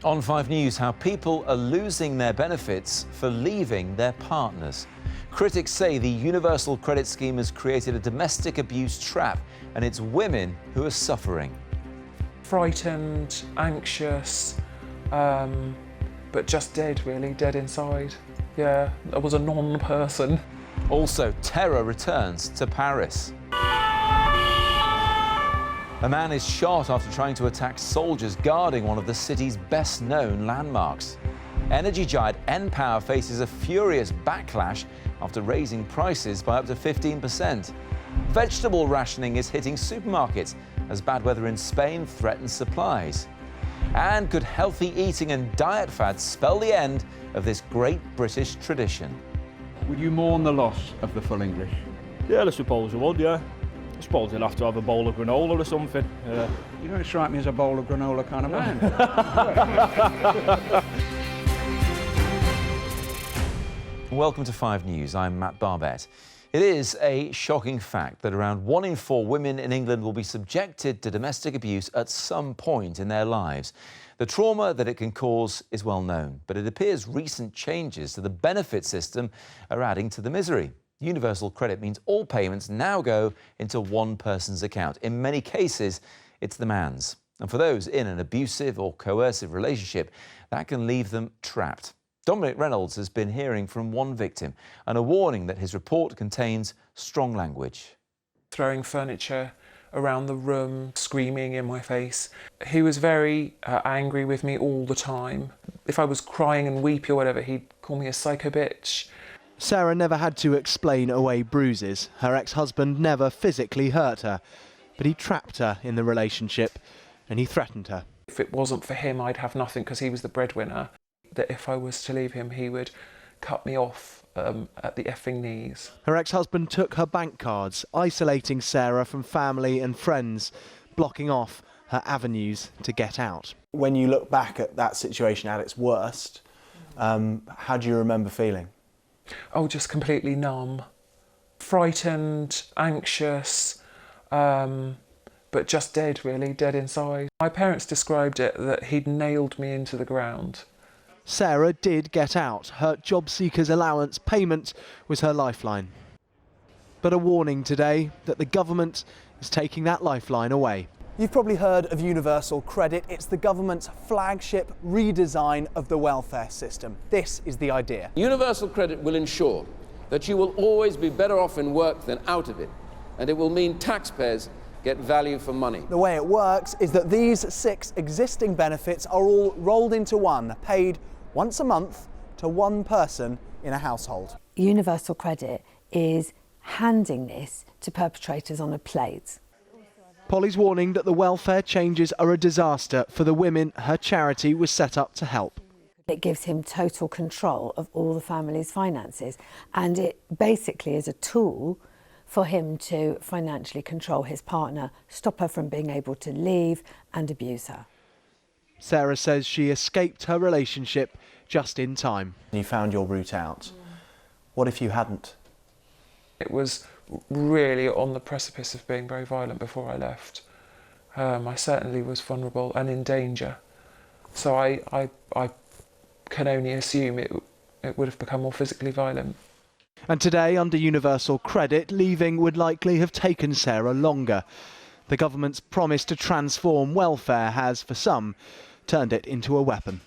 On 5 News, how people are losing their benefits for leaving their partners. Critics say the Universal Credit Scheme has created a domestic abuse trap, and it's women who are suffering. Frightened, anxious, but just dead, really, dead inside. Yeah, I was a non-person. Also, terror returns to Paris. A man is shot after trying to attack soldiers guarding one of the city's best-known landmarks. Energy giant npower faces a furious backlash after raising prices by up to 15%. Vegetable rationing is hitting supermarkets as bad weather in Spain threatens supplies. And could healthy eating and diet fads spell the end of this great British tradition? Would you mourn the loss of the full English? Yeah, I suppose I would, yeah. I suppose you'll have to have a bowl of granola or something. You don't strike me as a bowl of granola kind of man. Welcome to 5 News. I'm Matt Barbett. It is a shocking fact that around 1 in 4 women in England will be subjected to domestic abuse at some point in their lives. The trauma that it can cause is well known, but it appears recent changes to the benefit system are adding to the misery. Universal credit means all payments now go into one person's account. In many cases, it's the man's. And for those in an abusive or coercive relationship, that can leave them trapped. Dominic Reynolds has been hearing from one victim and a warning that his report contains strong language. Throwing furniture around the room, screaming in my face. He was very angry with me all the time. If I was crying and weepy or whatever, he'd call me a psycho bitch. Sarah never had to explain away bruises. Her ex-husband never physically hurt her, but he trapped her in the relationship and he threatened her. If it wasn't for him, I'd have nothing because he was the breadwinner. That if I was to leave him, he would cut me off at the effing knees. Her ex-husband took her bank cards, isolating Sarah from family and friends, blocking off her avenues to get out. When you look back at that situation at its worst, how do you remember feeling? Oh, just completely numb. Frightened, anxious, but just dead, really, dead inside. My parents described it that he'd nailed me into the ground. Sarah did get out. Her job seeker's allowance payment was her lifeline. But a warning today that the government is taking that lifeline away. You've probably heard of Universal Credit. It's the government's flagship redesign of the welfare system. This is the idea. Universal Credit will ensure that you will always be better off in work than out of it, and it will mean taxpayers get value for money. The way it works is that these 6 existing benefits are all rolled into one, paid once a month to one person in a household. Universal Credit is handing this to perpetrators on a plate. Polly's warning that the welfare changes are a disaster for the women her charity was set up to help. It gives him total control of all the family's finances, and it basically is a tool for him to financially control his partner, stop her from being able to leave and abuse her. Sarah says she escaped her relationship just in time. You found your route out. What if you hadn't? It was really on the precipice of being very violent before I left. I certainly was vulnerable and in danger. So I can only assume it would have become more physically violent. And today, under Universal Credit, leaving would likely have taken Sarah longer. The government's promise to transform welfare has, for some, turned it into a weapon.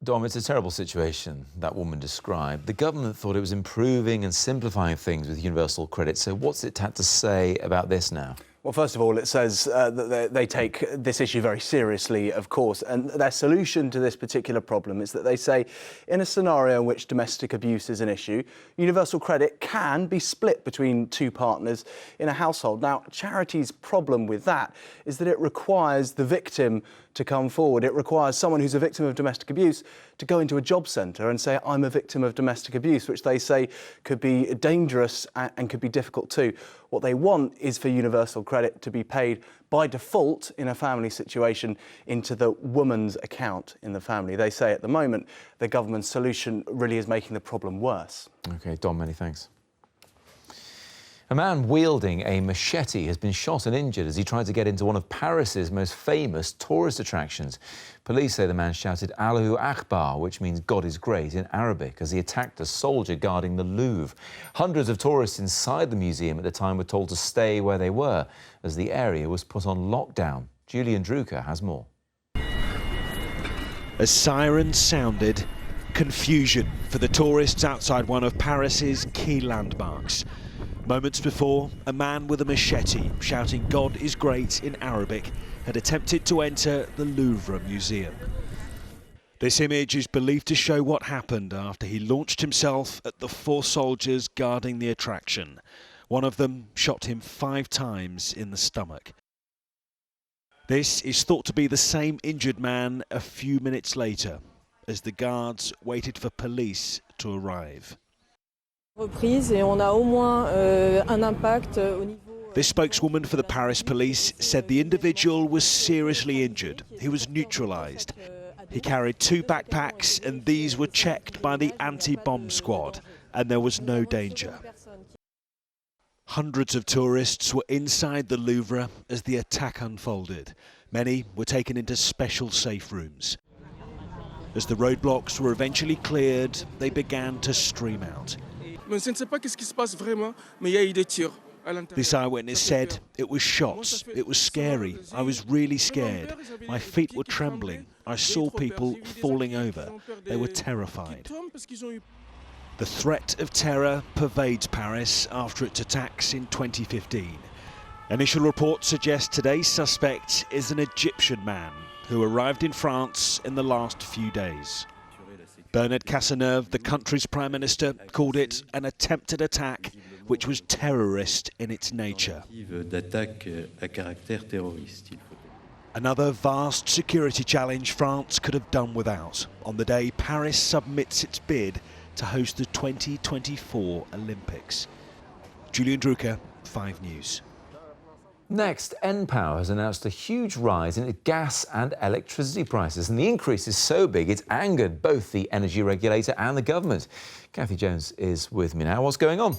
Dom, it's a terrible situation that woman described. The government thought it was improving and simplifying things with Universal Credit. So what's it had to say about this now? Well, first of all, it says that they take this issue very seriously, of course, and their solution to this particular problem is that they say in a scenario in which domestic abuse is an issue, Universal Credit can be split between 2 partners in a household. Now, Charity's problem with that is that it requires the victim to come forward. It requires someone who's a victim of domestic abuse to go into a job centre and say, I'm a victim of domestic abuse, which they say could be dangerous and could be difficult too. What they want is for Universal Credit to be paid by default in a family situation into the woman's account in the family. They say at the moment the government's solution really is making the problem worse. OK, Dom, many thanks. A man wielding a machete has been shot and injured as he tried to get into one of Paris's most famous tourist attractions. Police say the man shouted Allahu Akbar, which means God is great in Arabic, as he attacked a soldier guarding the Louvre. Hundreds of tourists inside the museum at the time were told to stay where they were, as the area was put on lockdown. Julian Drucker has more. As sirens sounded, confusion for the tourists outside one of Paris's key landmarks. Moments before, a man with a machete shouting God is great in Arabic had attempted to enter the Louvre Museum. This image is believed to show what happened after he launched himself at the 4 soldiers guarding the attraction. One of them shot him 5 times in the stomach. This is thought to be the same injured man a few minutes later, as the guards waited for police to arrive. This spokeswoman for the Paris police said the individual was seriously injured. He was neutralised. He carried 2 backpacks and these were checked by the anti-bomb squad, and there was no danger. Hundreds of tourists were inside the Louvre as the attack unfolded. Many were taken into special safe rooms. As the roadblocks were eventually cleared, they began to stream out. This eyewitness said, "It was shots, it was scary, I was really scared. My feet were trembling, I saw people falling over, they were terrified." The threat of terror pervades Paris after its attacks in 2015. Initial reports suggest today's suspect is an Egyptian man who arrived in France in the last few days. Bernard Cazeneuve, the country's Prime Minister, called it an attempted attack which was terrorist in its nature. Another vast security challenge France could have done without on the day Paris submits its bid to host the 2024 Olympics. Julian Drucker, 5 News. Next, npower has announced a huge rise in its gas and electricity prices, and the increase is so big it's angered both the energy regulator and the government. Kathy Jones is with me now. What's going on?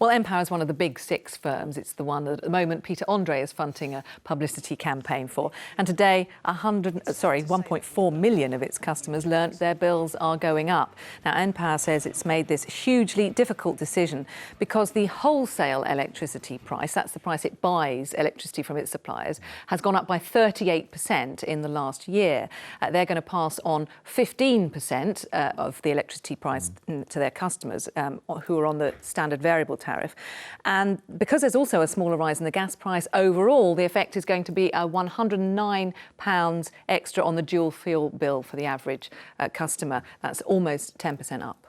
Well, npower is one of the big 6 firms. It's the one that at the moment Peter Andre is fronting a publicity campaign for. And today, 1.4 million of its customers learnt their bills are going up. Now, npower says it's made this hugely difficult decision because the wholesale electricity price, that's the price it buys electricity from its suppliers, has gone up by 38% in the last year. They're going to pass on 15% of the electricity price to their customers who are on the standard variable tariff. And because there's also a smaller rise in the gas price, overall the effect is going to be a £109 extra on the dual fuel bill for the average customer. That's almost 10% up.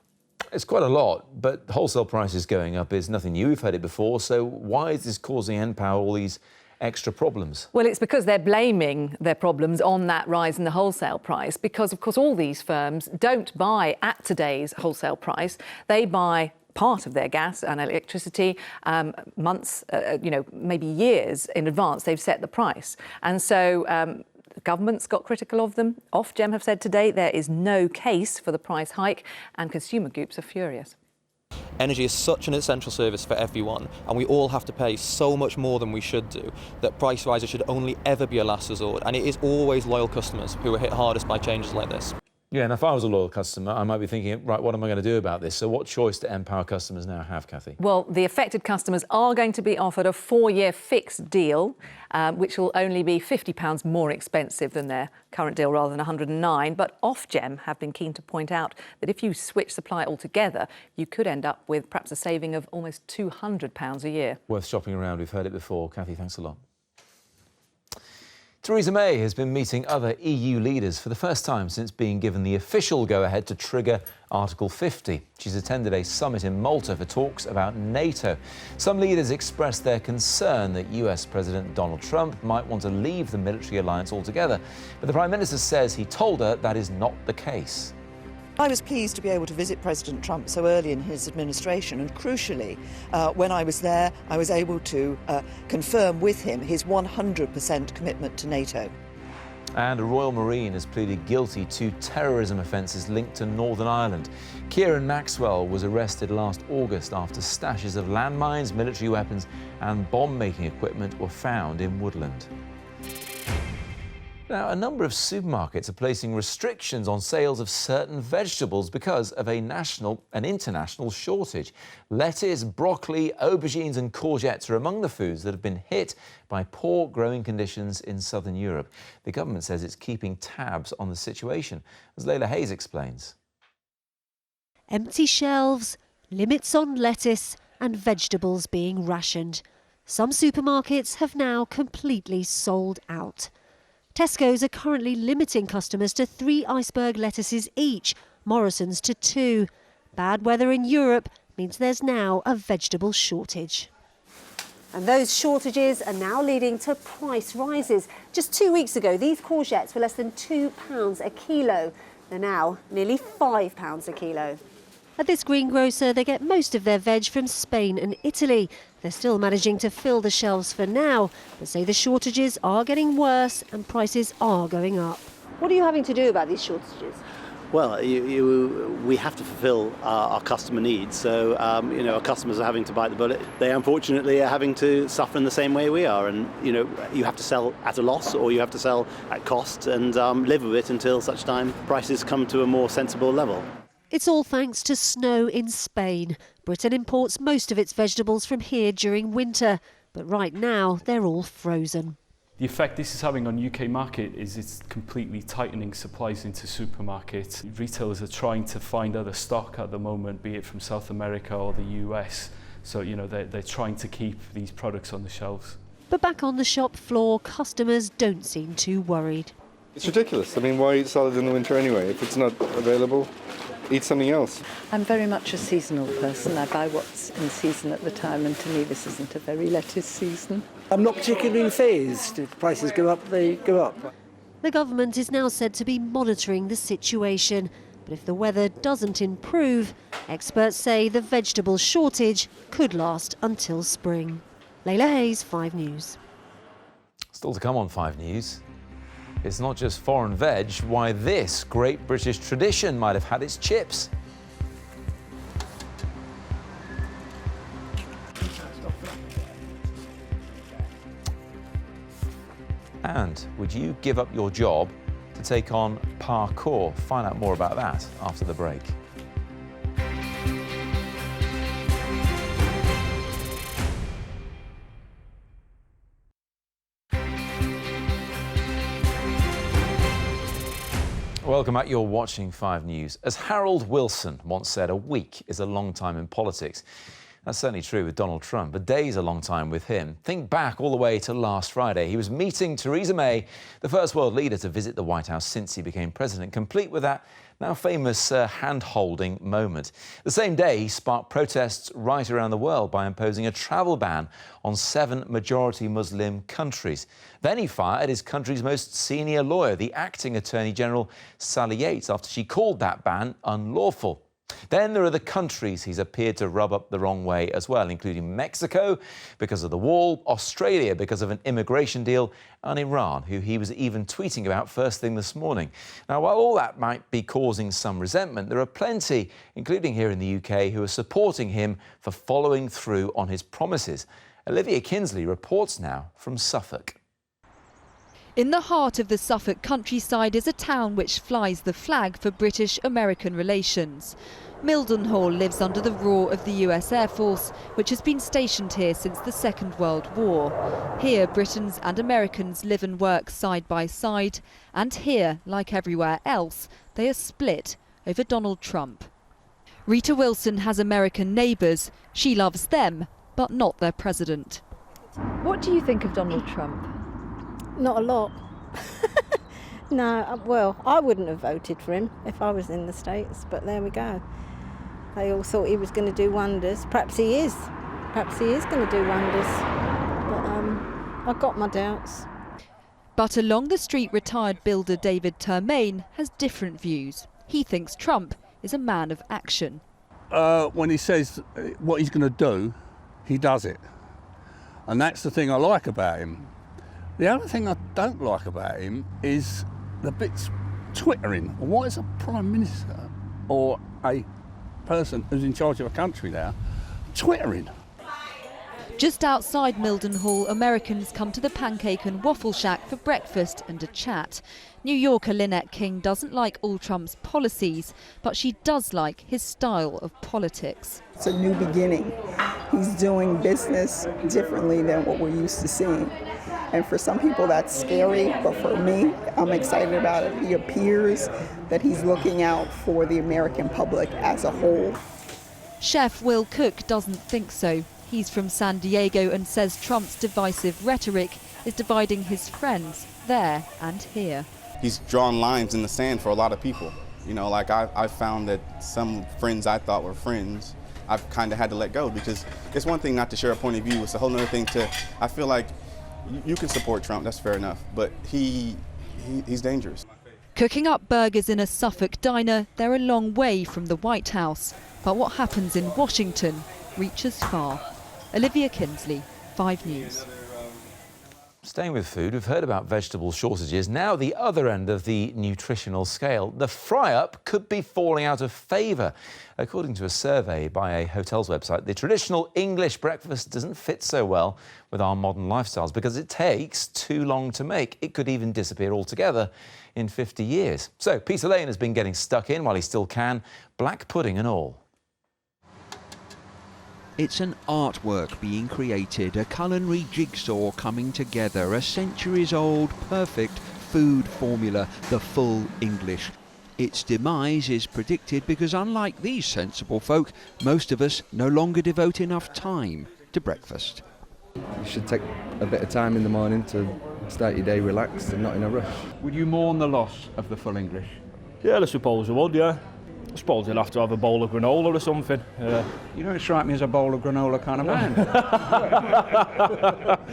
It's quite a lot, but wholesale prices going up is nothing new. We've heard it before. So why is this causing npower all these extra problems? Well, it's because they're blaming their problems on that rise in the wholesale price because, of course, all these firms don't buy at today's wholesale price. They buy part of their gas and electricity months, maybe years in advance. They've set the price. And so the government's got critical of them. Ofgem have said today there is no case for the price hike, and consumer groups are furious. Energy is such an essential service for everyone, and we all have to pay so much more than we should do, that price rises should only ever be a last resort, and it is always loyal customers who are hit hardest by changes like this. Yeah, and if I was a loyal customer, I might be thinking, right, what am I going to do about this? So what choice do npower customers now have, Kathy? Well, the affected customers are going to be offered a 4-year fixed deal, which will only be £50 more expensive than their current deal rather than £109. But Ofgem have been keen to point out that if you switch supply altogether, you could end up with perhaps a saving of almost £200 a year. Worth shopping around. We've heard it before. Kathy, thanks a lot. Theresa May has been meeting other EU leaders for the first time since being given the official go-ahead to trigger Article 50. She's attended a summit in Malta for talks about NATO. Some leaders expressed their concern that US President Donald Trump might want to leave the military alliance altogether. But the Prime Minister says he told her that is not the case. I was pleased to be able to visit President Trump so early in his administration, and crucially, when I was there, I was able to confirm with him his 100% commitment to NATO. And a Royal Marine has pleaded guilty to terrorism offences linked to Northern Ireland. Kieran Maxwell was arrested last August after stashes of landmines, military weapons and bomb-making equipment were found in Woodland. Now, a number of supermarkets are placing restrictions on sales of certain vegetables because of a national and international shortage. Lettuce, broccoli, aubergines and courgettes are among the foods that have been hit by poor growing conditions in southern Europe. The government says it's keeping tabs on the situation, as Layla Hayes explains. Empty shelves, limits on lettuce and vegetables being rationed. Some supermarkets have now completely sold out. Tesco's are currently limiting customers to 3 iceberg lettuces each, Morrison's to 2. Bad weather in Europe means there's now a vegetable shortage. And those shortages are now leading to price rises. Just 2 weeks ago, these courgettes were less than £2 a kilo. They're now nearly £5 a kilo. At this greengrocer, they get most of their veg from Spain and Italy. They're still managing to fill the shelves for now, but say the shortages are getting worse and prices are going up. What are you having to do about these shortages? Well, we have to fulfil our customer needs, so our customers are having to bite the bullet. They unfortunately are having to suffer in the same way we are, and you have to sell at a loss or you have to sell at cost and live with it until such time prices come to a more sensible level. It's all thanks to snow in Spain. Britain imports most of its vegetables from here during winter, but right now they're all frozen. The effect this is having on UK market is it's completely tightening supplies into supermarkets. Retailers are trying to find other stock at the moment, be it from South America or the US. So, they're trying to keep these products on the shelves. But back on the shop floor, customers don't seem too worried. It's ridiculous. I mean, why eat salad in the winter anyway? If it's not available, eat something else. I'm very much a seasonal person. I buy what's in season at the time, and to me this isn't a very lettuce season. I'm not particularly fazed. If prices go up, they go up. The government is now said to be monitoring the situation. But if the weather doesn't improve, experts say the vegetable shortage could last until spring. Layla Hayes, 5 News. Still to come on 5 News. It's not just foreign veg, why this great British tradition might have had its chips. And would you give up your job to take on parkour? Find out more about that after the break. Welcome back. You're watching 5 News. As Harold Wilson once said, a week is a long time in politics. That's certainly true with Donald Trump. A day's a long time with him. Think back all the way to last Friday. He was meeting Theresa May, the first world leader to visit the White House since he became president, complete with that now famous hand-holding moment. The same day, he sparked protests right around the world by imposing a travel ban on 7 majority Muslim countries. Then he fired his country's most senior lawyer, the acting Attorney General Sally Yates, after she called that ban unlawful. Then there are the countries he's appeared to rub up the wrong way as well, including Mexico because of the wall, Australia because of an immigration deal, and Iran, who he was even tweeting about first thing this morning. Now, while all that might be causing some resentment, there are plenty, including here in the UK, who are supporting him for following through on his promises. Olivia Kinsley reports now from Suffolk. In the heart of the Suffolk countryside is a town which flies the flag for British-American relations. Mildenhall lives under the roar of the US Air Force, which has been stationed here since the Second World War. Here, Britons and Americans live and work side by side, and here, like everywhere else, they are split over Donald Trump. Rita Wilson has American neighbours. She loves them, but not their president. What do you think of Donald Trump? Not a lot. No, well, I wouldn't have voted for him if I was in the States, but there we go. They all thought he was going to do wonders. Perhaps he is. Perhaps he is going to do wonders. But I've got my doubts. But along the street, retired builder David Termaine has different views. He thinks Trump is a man of action. When he says what he's going to do, he does it. And that's the thing I like about him. The other thing I don't like about him is the bits twittering. Why is a Prime Minister or a person who's in charge of a country now twittering? Just outside Mildenhall, Americans come to the Pancake and Waffle Shack for breakfast and a chat. New Yorker Lynette King doesn't like all Trump's policies, but she does like his style of politics. It's a new beginning. He's doing business differently than what we're used to seeing. And for some people that's scary, but for me, I'm excited about it. He appears that he's looking out for the American public as a whole. Chef Will Cook doesn't think so. He's from San Diego and says Trump's divisive rhetoric is dividing his friends there and here. He's drawn lines in the sand for a lot of people. You know, like I found that some friends I thought were friends, I've kind of had to let go, because it's one thing not to share a point of view. It's a whole other thing to, I feel like you can support Trump, that's fair enough, but he's dangerous. Cooking up burgers in a Suffolk diner, they're a long way from the White House. But what happens in Washington reaches far. Olivia Kinsley, 5 News. Staying with food, we've heard about vegetable shortages. Now the other end of the nutritional scale. The fry-up could be falling out of favour. According to a survey by a hotel's website, the traditional English breakfast doesn't fit so well with our modern lifestyles because it takes too long to make. It could even disappear altogether in 50 years. So Peter Lane has been getting stuck in while he still can, black pudding and all. It's an artwork being created, a culinary jigsaw coming together, a centuries-old perfect food formula, the full English. Its demise is predicted because, unlike these sensible folk, most of us no longer devote enough time to breakfast. You should take a bit of time in the morning to start your day relaxed and not in a rush. Would you mourn the loss of the full English? Yeah, I suppose I would, yeah. I suppose you'll have to have a bowl of granola or something. You don't strike me as a bowl of granola kind of man.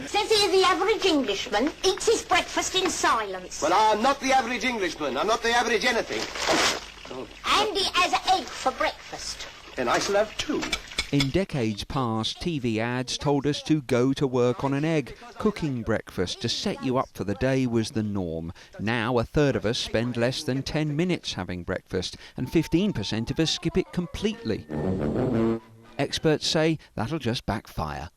Says here the average Englishman eats his breakfast in silence. Well, I'm not the average Englishman. I'm not the average anything. And he has an egg for breakfast. And I shall have 2. In decades past, TV ads told us to go to work on an egg. Cooking breakfast to set you up for the day was the norm. Now, a third of us spend less than 10 minutes having breakfast, and 15% of us skip it completely. Experts say that'll just backfire.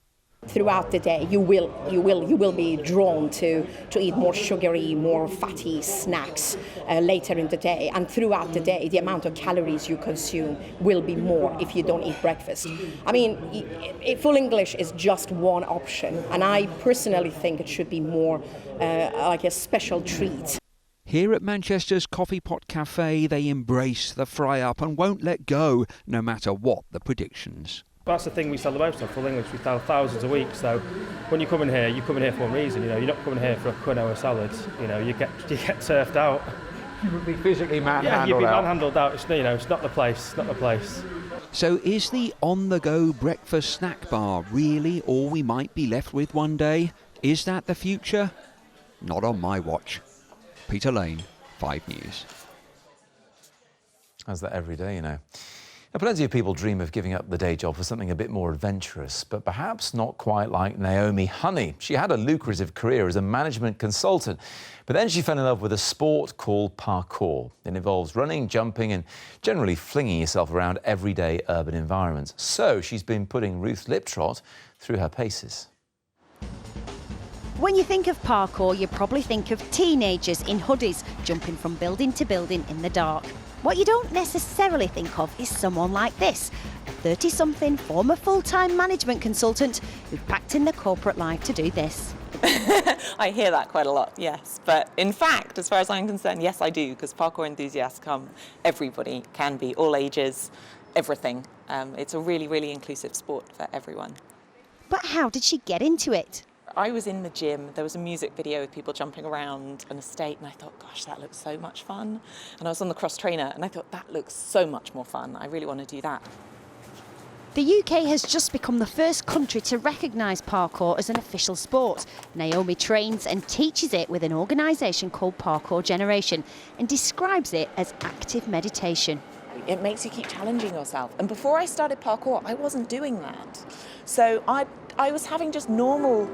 Throughout the day, you will be drawn to eat more sugary, more fatty snacks later in the day. And throughout the day, the amount of calories you consume will be more if you don't eat breakfast. I mean, full English is just one option, and I personally think it should be more like a special treat. Here at Manchester's Coffee Pot Cafe, they embrace the fry-up and won't let go, no matter what the predictions. That's the thing we sell the most of, full English. We sell thousands a week, so when you come in here for one reason. You know, you're not coming here for a quinoa salad. You know, you get surfed out. You would be physically manhandled out. Yeah, you'd be manhandled out. It's not the place. Not the place. So is the on-the-go breakfast snack bar really all we might be left with one day? Is that the future? Not on my watch. Peter Lane, 5 News. How's that every day, you know? Now, plenty of people dream of giving up the day job for something a bit more adventurous, but perhaps not quite like Naomi Honey. She had a lucrative career as a management consultant, but then she fell in love with a sport called parkour. It involves running, jumping and generally flinging yourself around everyday urban environments. So she's been putting Ruth Liptrot through her paces. When you think of parkour, you probably think of teenagers in hoodies jumping from building to building in the dark. What you don't necessarily think of is someone like this, a 30-something former full-time management consultant who packed in the corporate life to do this. I hear that quite a lot, yes. But in fact, as far as I'm concerned, yes, I do, because parkour enthusiasts come. Everybody can be, all ages, everything. It's a really, really inclusive sport for everyone. But how did she get into it? I was in the gym, there was a music video with people jumping around an estate, and I thought, gosh, that looks so much fun. And I was on the cross trainer, and I thought, that looks so much more fun. I really want to do that. The UK has just become the first country to recognise parkour as an official sport. Naomi trains and teaches it with an organisation called Parkour Generation and describes it as active meditation. It makes you keep challenging yourself. And before I started parkour, I wasn't doing that. So I was having just normal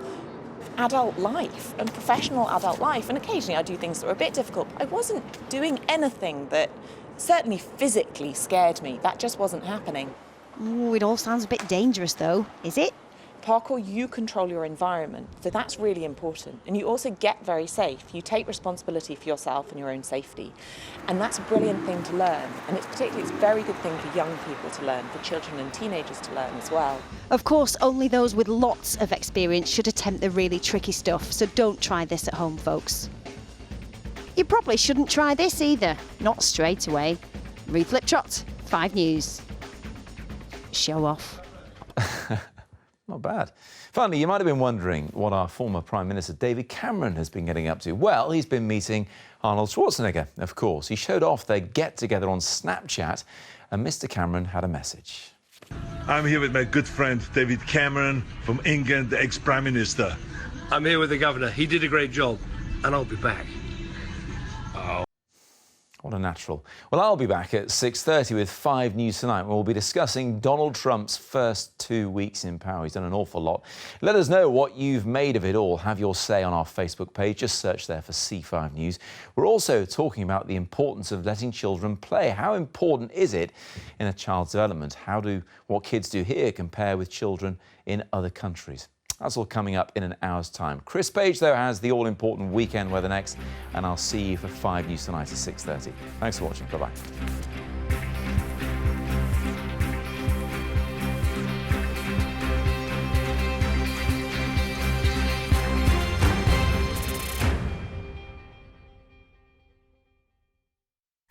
adult life and professional adult life. And occasionally I do things that are a bit difficult. I wasn't doing anything that certainly physically scared me. That just wasn't happening. Ooh, it all sounds a bit dangerous though, is it? Parkour, you control your environment, so that's really important. And you also get very safe. You take responsibility for yourself and your own safety. And that's a brilliant thing to learn. And it's a very good thing for young people to learn, for children and teenagers to learn as well. Of course, only those with lots of experience should attempt the really tricky stuff, so don't try this at home, folks. You probably shouldn't try this either, not straight away. Ruth Liptrot, 5 News. Show off. Not bad. Finally, you might have been wondering what our former Prime Minister David Cameron has been getting up to. Well, he's been meeting Arnold Schwarzenegger, of course. He showed off their get-together on Snapchat, and Mr. Cameron had a message. I'm here with my good friend David Cameron from England, the ex-Prime Minister. I'm here with the Governor. He did a great job, and I'll be back. Oh. What a natural. Well, I'll be back at 6:30 with 5 News Tonight. We'll be discussing Donald Trump's first 2 weeks in power. He's done an awful lot. Let us know what you've made of it all. Have your say on our Facebook page. Just search there for C5 News. We're also talking about the importance of letting children play. How important is it in a child's development? How do what kids do here compare with children in other countries? That's all coming up in an hour's time. Chris Page, though, has the all-important weekend weather next, and I'll see you for 5 News Tonight at 6:30. Thanks for watching. Bye-bye.